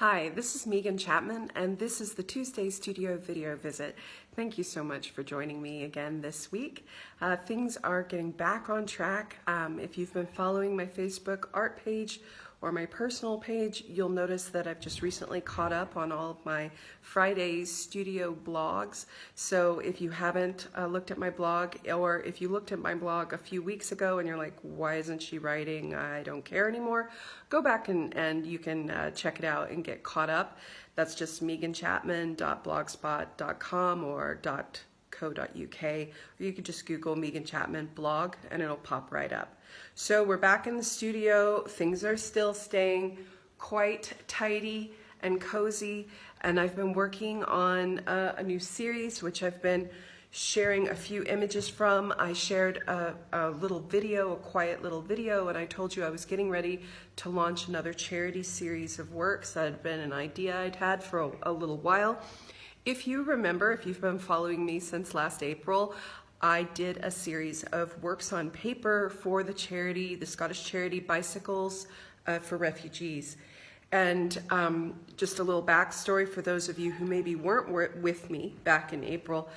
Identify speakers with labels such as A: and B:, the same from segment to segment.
A: Hi, this is Megan Chapman, and this is the Tuesday Studio Video Visit. Thank you so much for joining me again this week. Things are getting back on track. If you've been following my Facebook art page or my personal page, you'll notice that I've just recently caught up on all of my Friday studio blogs. So if you haven't looked at my blog, or if you looked at my blog a few weeks ago and you're like, why isn't she writing? I don't care anymore. Go back and you can check it out and get caught up. That's just meganchapman.blogspot.com or .co.uk, or you could just Google Megan Chapman blog and it'll pop right up. So we're back in the studio. Things are still staying quite tidy and cozy, and I've been working on a new series which I've been sharing a few images from. I shared a little video, a quiet little video, and I told you I was getting ready to launch another charity series of works that had been an idea I'd had for a little while. If you remember, if you've been following me since last April, I did a series of works on paper for the charity, the Scottish charity Bicycles for Refugees. And just a little backstory for those of you who maybe weren't with me back in April.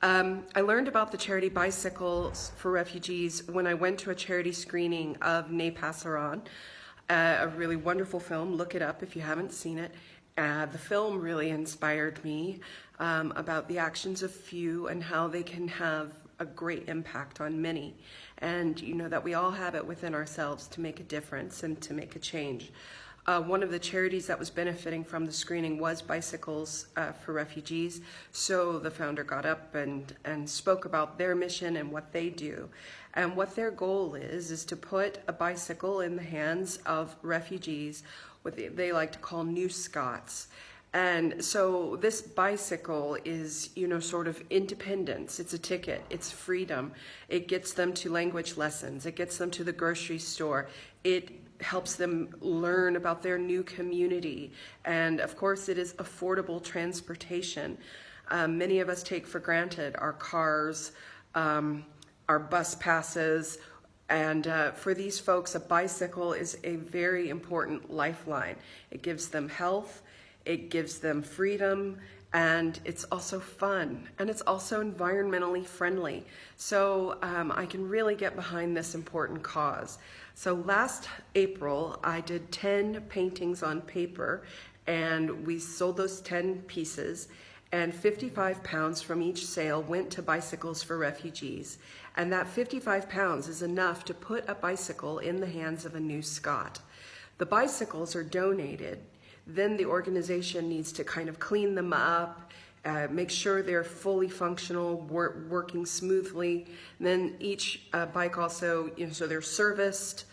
A: I learned about the charity Bicycles for Refugees when I went to a charity screening of Ne Passeran, a really wonderful film. Look it up if you haven't seen it. The film really inspired me about the actions of few and how they can have a great impact on many. And you know that we all have it within ourselves to make a difference and to make a change. One of the charities that was benefiting from the screening was Bicycles for Refugees. So the founder got up and spoke about their mission and what they do. And what their goal is to put a bicycle in the hands of refugees, what they like to call New Scots. And so this bicycle is, you know, sort of independence. It's a ticket. It's freedom. It gets them to language lessons. It gets them to the grocery store. It helps them learn about their new community. And of course, it is affordable transportation. Many of us take for granted our cars, our bus passes, and for these folks, a bicycle is a very important lifeline. It gives them health, it gives them freedom, and it's also fun, and it's also environmentally friendly. So I can really get behind this important cause. So last April, I did 10 paintings on paper, and we sold those 10 pieces, and 55 pounds from each sale went to Bicycles for Refugees. And that 55 pounds is enough to put a bicycle in the hands of a New Scot. The bicycles are donated. Then the organization needs to kind of clean them up, make sure they're fully functional, working smoothly. And then each bike also, you know, so they're serviced,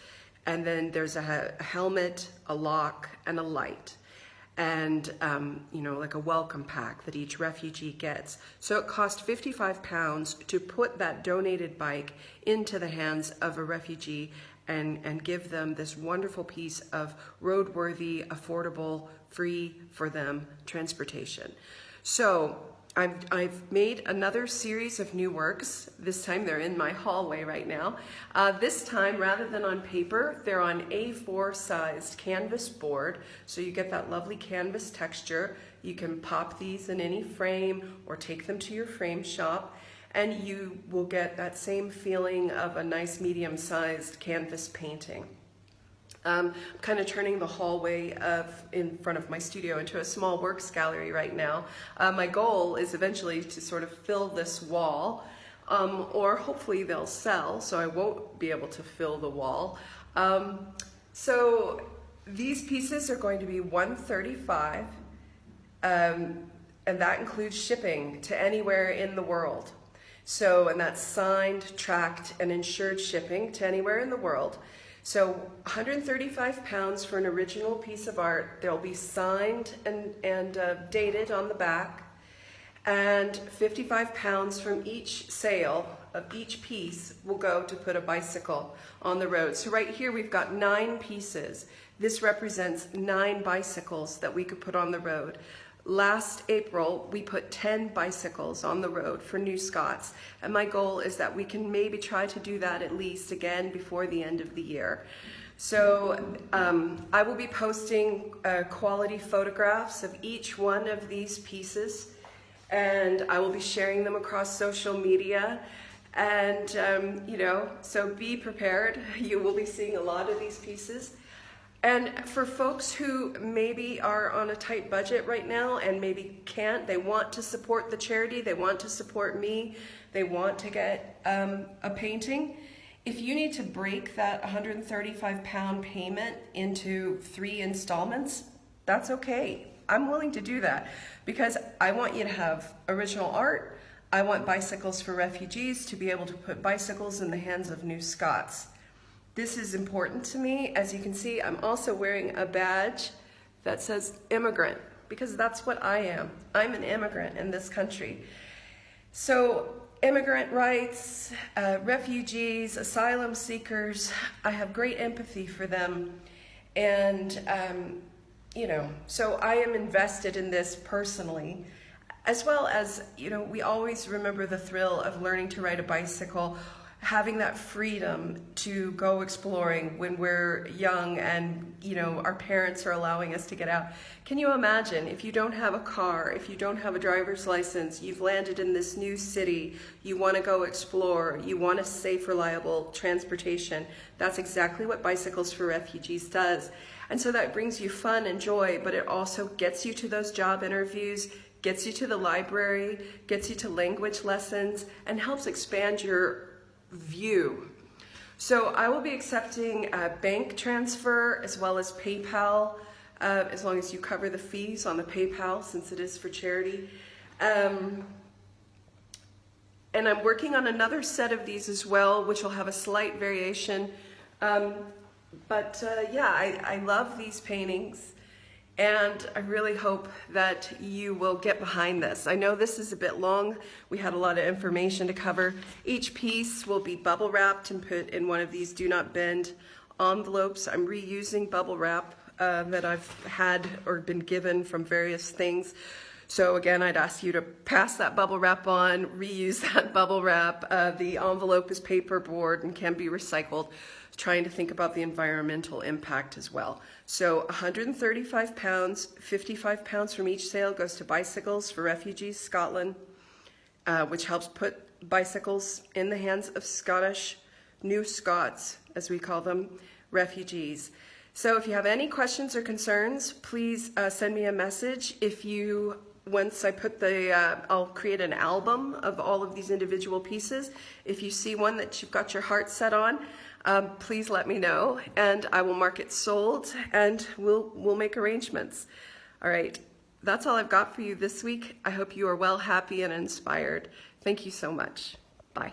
A: and then there's a helmet, a lock, and a light. And, you know, like a welcome pack that each refugee gets. So it cost 55 pounds to put that donated bike into the hands of a refugee and give them this wonderful piece of roadworthy, affordable, free for them transportation. So I've made another series of new works. This time they're in my hallway right now. This time, rather than on paper, they're on A4 sized canvas board. So you get that lovely canvas texture. You can pop these in any frame or take them to your frame shop, and you will get that same feeling of a nice medium-sized canvas painting. I'm kind of turning the hallway in front of my studio into a small works gallery right now. My goal is eventually to sort of fill this wall, or hopefully they'll sell, so I won't be able to fill the wall. So these pieces are going to be $135, and that includes shipping to anywhere in the world. So, and that's signed, tracked, and insured shipping to anywhere in the world. So 135 pounds for an original piece of art. They'll be signed and dated on the back. And 55 pounds from each sale of each piece will go to put a bicycle on the road. So right here we've got 9 pieces. This represents 9 bicycles that we could put on the road. Last April, we put 10 bicycles on the road for New Scots, and my goal is that we can maybe try to do that at least again before the end of the year. So I will be posting quality photographs of each one of these pieces, and I will be sharing them across social media. And, you know, so be prepared. You will be seeing a lot of these pieces. And for folks who maybe are on a tight budget right now and maybe can't, they want to support the charity, they want to support me, they want to get a painting. If you need to break that 135-pound payment into 3 installments, that's okay. I'm willing to do that because I want you to have original art. I want Bicycles for Refugees to be able to put bicycles in the hands of new Scots. This is important to me. As you can see, I'm also wearing a badge that says immigrant because that's what I am. I'm an immigrant in this country. So immigrant rights, refugees, asylum seekers, I have great empathy for them. And, you know, so I am invested in this personally, as well as, you know, we always remember the thrill of learning to ride a bicycle, having that freedom to go exploring when we're young and, you know, our parents are allowing us to get out. Can you imagine if you don't have a car, if you don't have a driver's license, you've landed in this new city, you want to go explore, you want a safe, reliable transportation. That's exactly what Bicycles for Refugees does. And so that brings you fun and joy, but it also gets you to those job interviews, gets you to the library, gets you to language lessons, and helps expand your view. So I will be accepting a bank transfer as well as PayPal, as long as you cover the fees on the PayPal since it is for charity. And I'm working on another set of these as well, which will have a slight variation. Yeah, I love these paintings. And I really hope that you will get behind this. I know this is a bit long. We had a lot of information to cover. Each piece will be bubble wrapped and put in one of these do not bend envelopes. I'm reusing bubble wrap that I've had or been given from various things. So again, I'd ask you to pass that bubble wrap on, reuse that bubble wrap. The envelope is paperboard and can be recycled. Trying to think about the environmental impact as well. So 135 pounds, 55 pounds from each sale goes to Bicycles for Refugees Scotland, which helps put bicycles in the hands of Scottish, new Scots, as we call them, refugees. So if you have any questions or concerns, please send me a message. Once I put I'll create an album of all of these individual pieces. If you see one that you've got your heart set on, please let me know and I will mark it sold and we'll make arrangements. All right, that's all I've got for you this week. I hope you are well, happy, and inspired. Thank you so much. Bye.